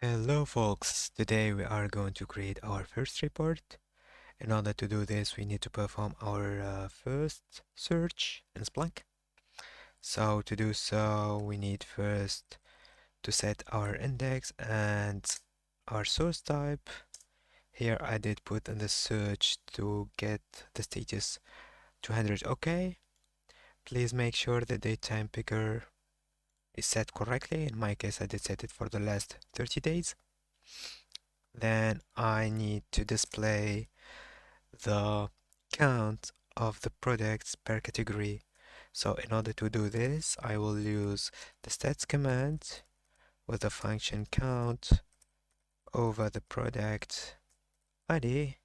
Hello folks, today we are going to create our first report. In order to do this, we need to perform our first search in Splunk. So to do so, we need first to set our index and our source type. Here I did put in the search to get the status 200 OK. Please make sure the datetime picker is set correctly. In my case, I did set it for the last 30 days. Then I need to display the count of the products per category. So in order to do this, I will use the stats command with the function count over the product ID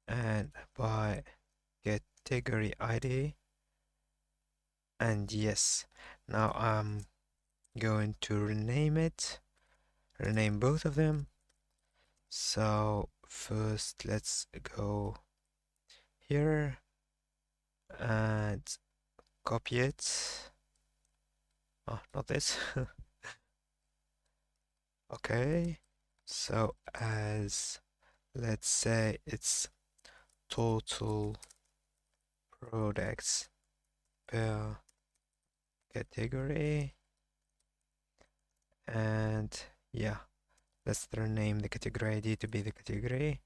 and by category ID. And yes, now I'm going to rename both of them. So first let's go here and copy it. Oh, not this. Okay. So as let's say it's total products per category. And yeah, let's rename the category ID to be the category.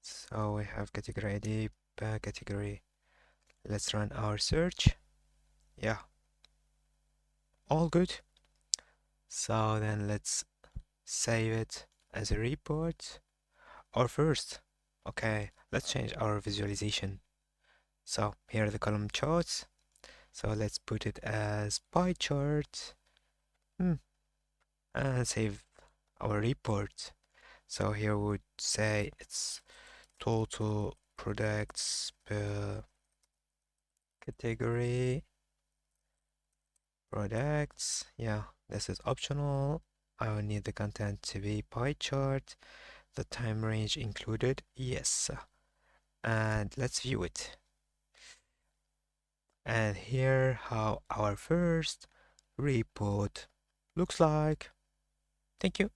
So we have category ID per category. Let's run our search. Yeah, all good. So then let's save it as a report. Or first, okay, let's change our visualization. So here are the column charts. So let's put it as pie chart and save our report. So here we would say it's total products per category. Products, yeah, this is optional. I will need the content to be pie chart. The time range included, yes. And let's view it. And here how our first report looks like. Thank you.